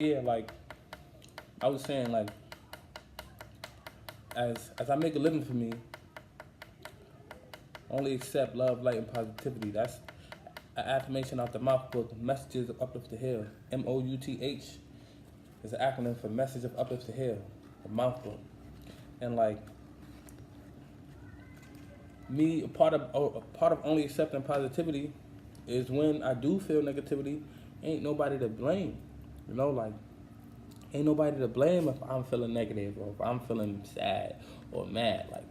Yeah, like I was saying, like as I make a living for me, only accept love, light, and positivity. That's an affirmation out the mouth book, Messages of Uplift to Heal. M.O.U.T.H is an acronym for Message of Uplift to Heal, the mouth book. And like me, a part of only accepting positivity is when I do feel negativity, ain't nobody to blame. You know, like ain't nobody to blame if I'm feeling negative or if I'm feeling sad or mad. Like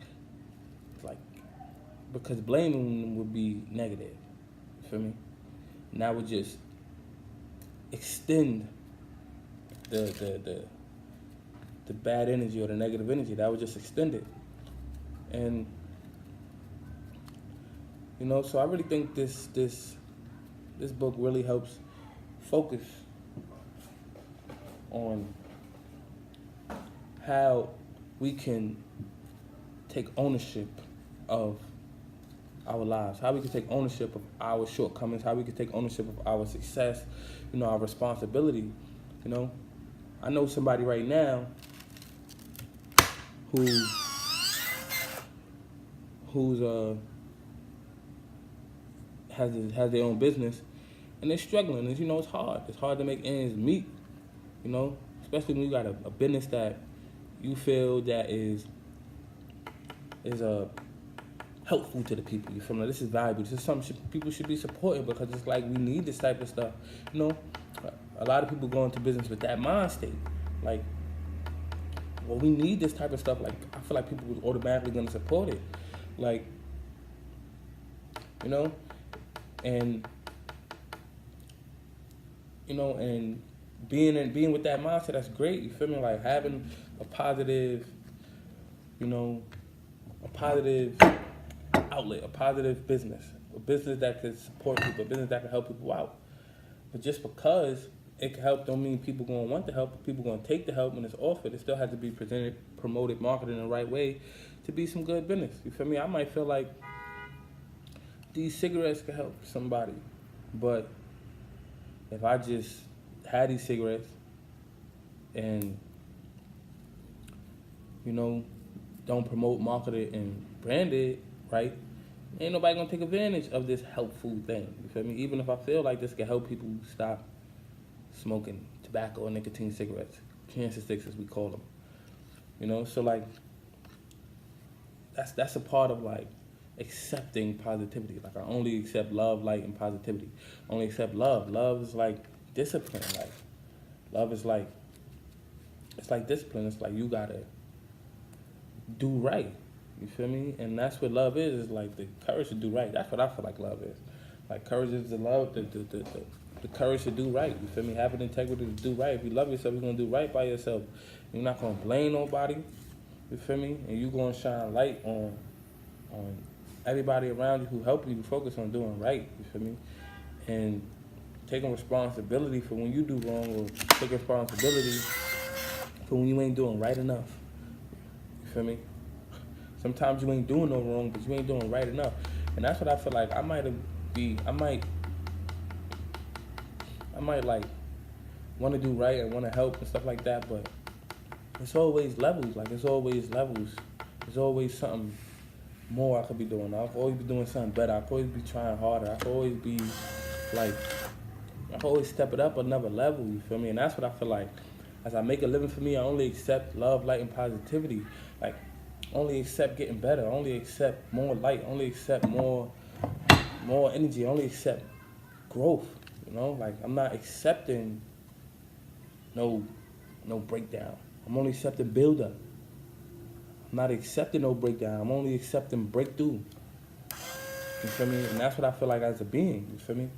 because blaming would be negative. You feel me? And that would just extend the bad energy or the negative energy. That would just extend it. And you know, so I really think this book really helps focus on how we can take ownership of our lives, how we can take ownership of our shortcomings, how we can take ownership of our success, you know, our responsibility. You know, I know somebody right now who's has their own business, and they're struggling. And you know, it's hard. It's hard to make ends meet. You know, especially when you got a business that you feel that is helpful to the people. You feel me? This is valuable. This is something people should be supporting because it's like we need this type of stuff. You know, a lot of people go into business with that mind state. Like, well, we need this type of stuff. Like, I feel like people was automatically going to support it. Like, you know, and you know, and being with that mindset, that's great. You feel me? Like having a positive, you know, a positive outlet, a positive business, a business that can support people, a business that can help people out. But just because it can help don't mean people gonna want the help. People gonna take the help when it's offered. It still has to be presented, promoted, marketed in the right way to be some good business. You feel me? I might feel like these cigarettes could help somebody, but if I just had these cigarettes and, you know, don't promote, market it, and brand it, right, ain't nobody gonna take advantage of this helpful thing. You feel me? Even if I feel like this can help people stop smoking tobacco or nicotine cigarettes, cancer sticks as we call them. You know, so like that's a part of like accepting positivity. Like I only accept love, light, and positivity. I only accept love. Love is like discipline. Like love is like, it's like discipline. It's like you gotta do right. You feel me? And that's what love is like the courage to do right. That's what I feel like love is. Like courage is the love, the courage to do right. You feel me? Having integrity to do right. If you love yourself, you're gonna do right by yourself. You're not gonna blame nobody. You feel me? And you're gonna shine light on everybody around you who help you to focus on doing right. You feel me? And taking responsibility for when you do wrong, or taking responsibility for when you ain't doing right enough. You feel me? Sometimes you ain't doing no wrong, but you ain't doing right enough. And that's what I feel like I might like want to do right and want to help and stuff like that, but it's always levels. Like it's always levels. There's always something more I could be doing. I could always be doing something better. I could always be trying harder. I could always be like, I could always step it up another level. You feel me? And that's what I feel like. As I make a living for me, I only accept love, light, and positivity. Like, only accept getting better. Only accept more light. Only accept more energy. Only accept growth. You know, like I'm not accepting no breakdown. I'm only accepting build up. I'm not accepting no breakdown. I'm only accepting breakthrough. You feel me? And that's what I feel like as a being. You feel me?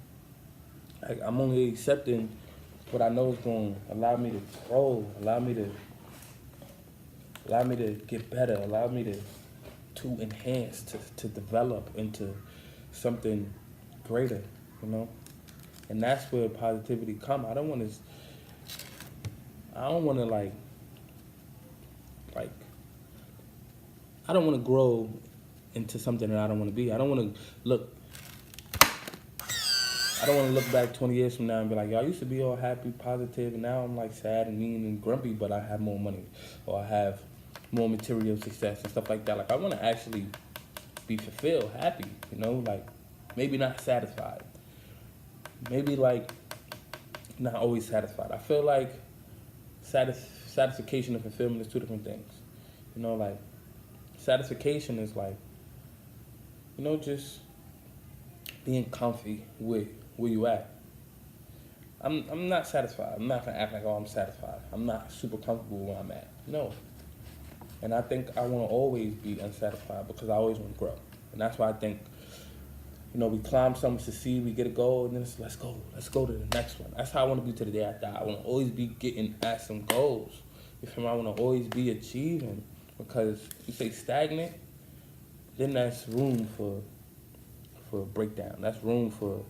Like I'm only accepting what I know is going to allow me to grow, allow me to get better, allow me to enhance, to develop into something greater, you know? And that's where positivity come. I don't want to like I don't want to grow into something that I don't want to be. I don't want to I don't want to look back 20 years from now and be like, yo, I used to be all happy, positive, and now I'm like sad and mean and grumpy, but I have more money or I have more material success and stuff like that. Like, I want to actually be fulfilled, happy, you know, like maybe not satisfied. Maybe like not always satisfied. I feel like satisfaction and fulfillment is two different things. You know, like satisfaction is like, you know, just being comfy with where you at. I'm not satisfied. I'm not gonna act like, oh, I'm satisfied. I'm not super comfortable where I'm at. No. And I think I want to always be unsatisfied because I always want to grow. And that's why I think, you know, we climb something, succeed, we get a goal, and then it's let's go to the next one. That's how I want to be to the day I die. I want to always be getting at some goals. You feel me? I want to always be achieving, because if you say stagnant, then that's room for breakdown. That's room for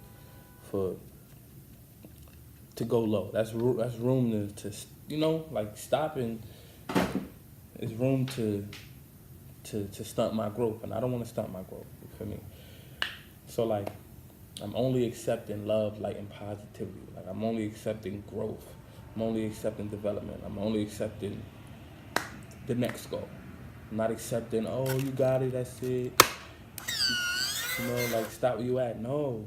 to go low. That's room to you know, like stopping is room to stunt my growth, and I don't want to stunt my growth. You feel me? So like, I'm only accepting love, light, and positivity. Like, I'm only accepting growth. I'm only accepting development. I'm only accepting the next goal. I'm not accepting, oh, you got it, that's it. You know, like, stop where you at. No.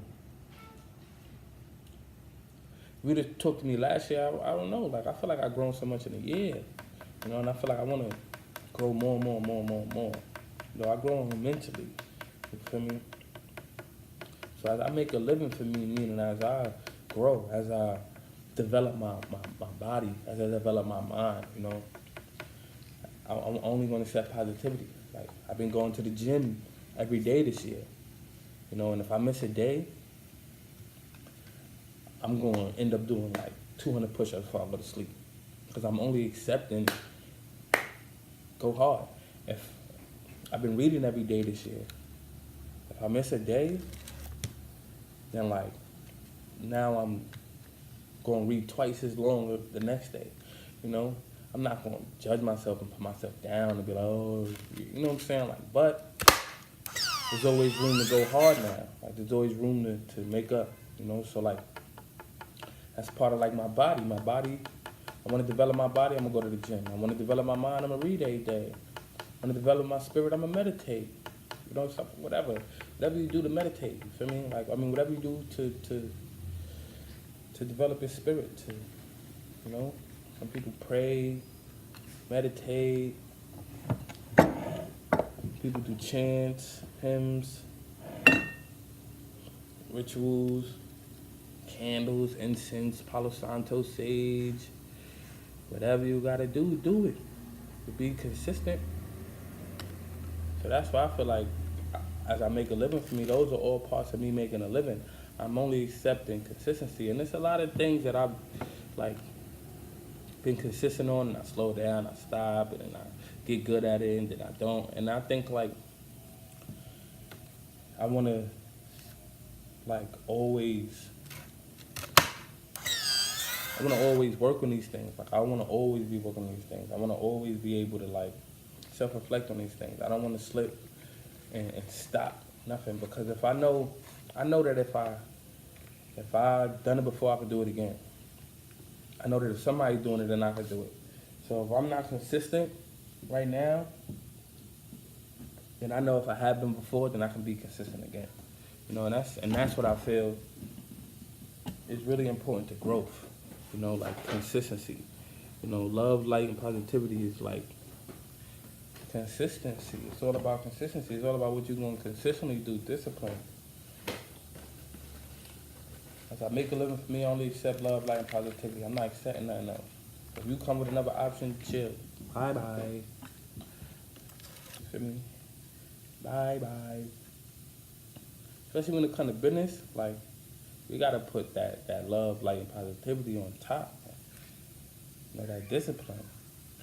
If you'd have talked to me last year, I don't know. Like, I feel like I've grown so much in a year. You know, and I feel like I want to grow more. You know, I grow mentally. You feel me? So as I make a living for me, meaning as I grow, as I develop my body, as I develop my mind, you know, I'm only going to accept positivity. Like, I've been going to the gym every day this year, you know, and if I miss a day, I'm going to end up doing like 200 push-ups before I go to sleep, because I'm only accepting go hard. If I've been reading every day this year, if I miss a day, then like now I'm going to read twice as long the next day. You know, I'm not going to judge myself and put myself down and be like, oh, you know what I'm saying? Like, but there's always room to go hard now. Like, there's always room to make up, you know? So like, that's part of like my body. My body, I want to develop my body, I'm going to go to the gym. I want to develop my mind, I'm going to read every day. I want to develop my spirit, I'm going to meditate. You know, something, whatever you do to meditate, you feel me? Like, I mean, whatever you do to develop your spirit, to, you know, some people pray, meditate, people do chants, hymns, rituals, candles, incense, Palo Santo, sage, whatever you gotta do it. To be consistent. So that's why I feel like, as I make a living for me, those are all parts of me making a living. I'm only accepting consistency. And there's a lot of things that I've like been consistent on, and I slow down, I stop, and then I get good at it, and then I don't. And I think like I wanna like always work on these things. Like, I wanna always be working on these things. I wanna always be able to like self-reflect on these things. I don't wanna slip and stop nothing, because if I know that if I done it before, I can do it again. I know that if somebody's doing it, then I can do it. So if I'm not consistent right now, then I know if I have been before, then I can be consistent again. You know, and that's what I feel is really important to growth. You know, like consistency. You know, love, light, and positivity is like consistency. It's all about consistency. It's all about what you're going to consistently do, discipline. As I make a living for me, I only accept love, light, and positivity. I'm not accepting nothing else. If you come with another option, chill. Bye-bye. You feel me? Bye-bye. Especially when it comes to business, like, we got to put that love, light, and positivity on top. You know, that discipline.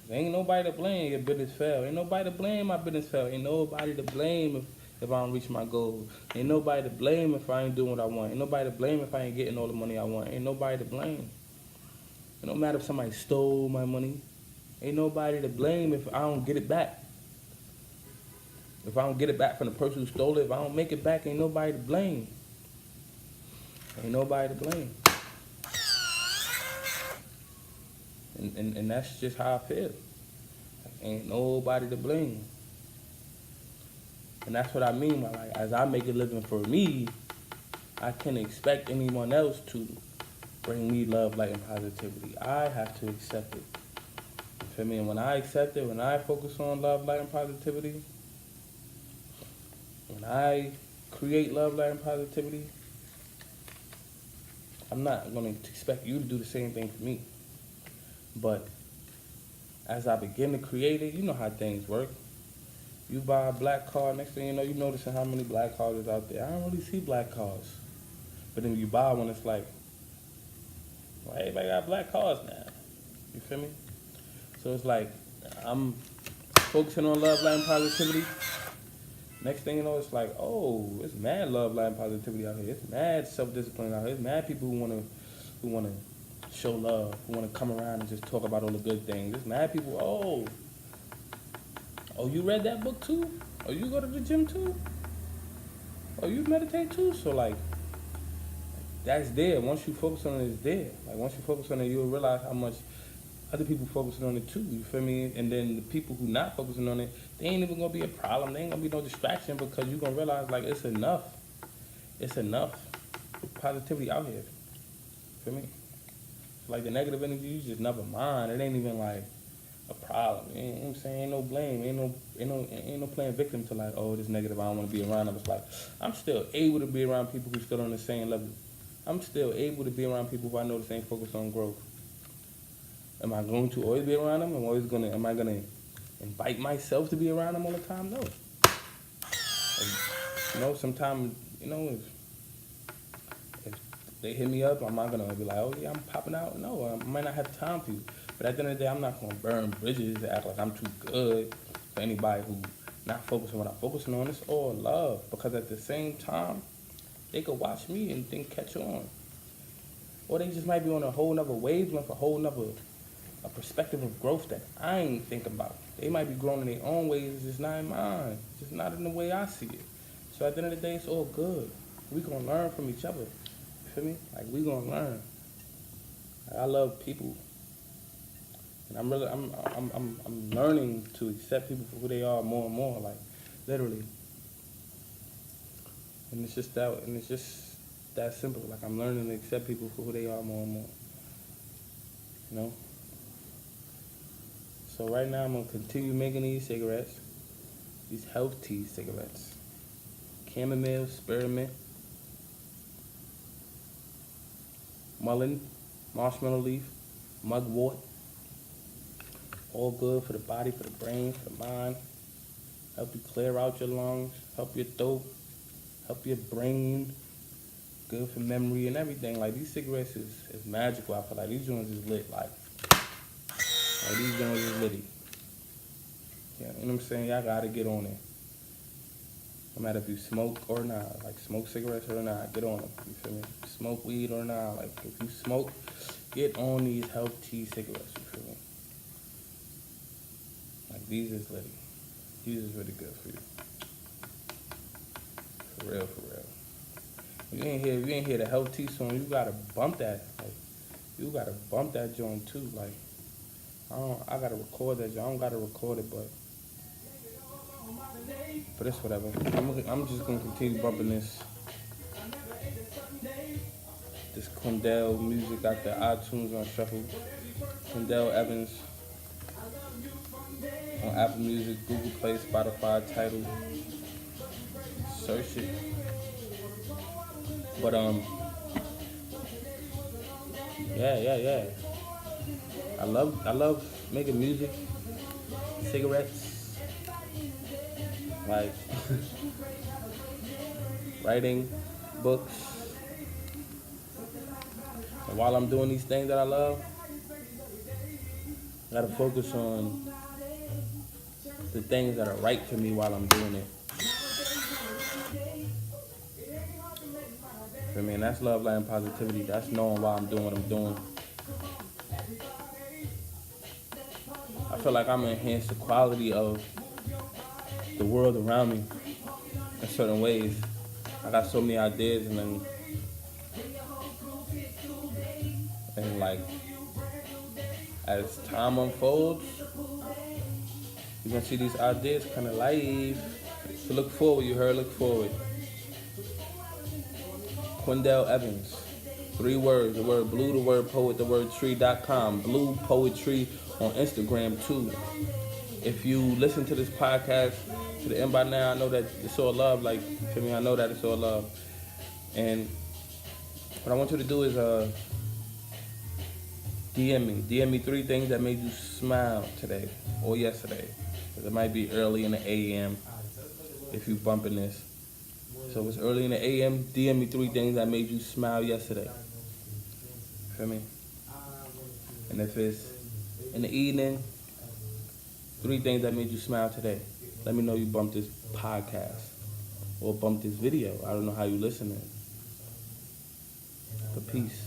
There ain't nobody to blame if your business fail. Ain't nobody to blame my business fail. Ain't nobody to blame if I don't reach my goals. Ain't nobody to blame if I ain't doing what I want. Ain't nobody to blame if I ain't getting all the money I want. Ain't nobody to blame. It don't matter if somebody stole my money. Ain't nobody to blame if I don't get it back. If I don't get it back from the person who stole it, if I don't make it back, ain't nobody to blame. Ain't nobody to blame. And that's just how I feel. Ain't nobody to blame. And that's what I mean by, like, as I make a living for me, I can't expect anyone else to bring me love, light, and positivity. I have to accept it. You feel me? And when I accept it, when I focus on love, light, and positivity, when I create love, light, and positivity, I'm not going to expect you to do the same thing for me. But as I begin to create it, you know how things work. You buy a black car, next thing you know, you're noticing how many black cars is out there. I don't really see black cars. But then you buy one, it's like, well, everybody got black cars now. You feel me? So it's like, I'm focusing on love, light, and positivity. Next thing you know, it's like, oh, it's mad love, light, and positivity out here. It's mad self-discipline out here. It's mad people who wanna show love, who wanna come around and just talk about all the good things. It's mad people, oh, you read that book too? Oh, you go to the gym too? Oh, you meditate too? So like, that's there. Once you focus on it, it's there. Like, once you focus on it, you'll realize how much other people focusing on it too. You feel me? And then the people who not focusing on it, they ain't even gonna be a problem. They ain't gonna be no distraction, because you gonna realize, like, it's enough. It's enough positivity out here. Feel me? Like, the negative energy, you just never mind. It ain't even like a problem. You know what I'm saying? Ain't no blame. Ain't no playing victim to, like, oh, this negative, I don't want to be around them. It's like, I'm still able to be around people who still on the same level. I'm still able to be around people who I know the same focus on growth. Am I going to always be around them? Am I gonna invite myself to be around them all the time? No. Like, sometimes, if they hit me up, I'm not gonna be like, oh yeah, I'm popping out. No, I might not have time for you. But at the end of the day, I'm not gonna burn bridges and act like I'm too good for anybody who not focusing on what I'm focusing on. It's all love, because at the same time, they could watch me and then catch on. Or they just might be on a whole nother wavelength, a perspective of growth that I ain't thinking about. They might be growing in their own ways, it's just not in mine. It's just not in the way I see it. So at the end of the day, it's all good. We gonna learn from each other. You feel me? Like, we gonna learn. Like, I love people. And I'm learning to accept people for who they are more and more, like, literally. And it's just that simple. Like, I'm learning to accept people for who they are more and more. You know? So right now I'm gonna continue making these cigarettes, these M.O.U.T.H cigarettes. Chamomile, spearmint, mullein, marshmallow leaf, mugwort. All good for the body, for the brain, for the mind. Help you clear out your lungs, help your throat, help your brain. Good for memory and everything. Like, these cigarettes is magical. I feel like these joints is lit. Like these joints is litty. Yeah, you know what I'm saying? Y'all gotta get on it. No matter if you smoke or not, like, smoke cigarettes or not, get on them. You feel me? Smoke weed or not, like, if you smoke, get on these M.O.U.T cigarettes. You feel me? Like, these is litty. These is really good for you. For real, for real. If you ain't hear the M.O.U.T song, you gotta bump that. Like, you gotta bump that joint too. Like, I gotta record that joint. I don't gotta record it, but it's whatever. I'm just gonna continue bumping this Quindell music out there, iTunes on shuffle. Quindell Evans on Apple Music, Google Play, Spotify, Tidal. Search it. But yeah. I love making music, cigarettes, like writing, books. And while I'm doing these things that I love, I gotta focus on the things that are right for me while I'm doing it. I mean, that's love, light, and positivity. That's knowing why I'm doing what I'm doing. I feel like I'm enhancing the quality of the world around me in certain ways. I got so many ideas, and then And like, as time unfolds, you're gonna see these ideas kind of live. So look forward, you heard, look forward. Quindell Evans. 3 words, the word blue, the word poet, the word tree.com. Blue Poetry on Instagram too. If you listen to this podcast to the end by now, I know that it's all love. Like, to me, I know that it's all love. And what I want you to do is DM me. DM me 3 things that made you smile today or yesterday. 'Cause it might be early in the AM if you bumping this. So if it's early in the AM, DM me 3 things that made you smile yesterday. Feel me? And if it's in the evening, 3 things that made you smile today. Let me know you bumped this podcast or bumped this video. I don't know how you listening. But peace.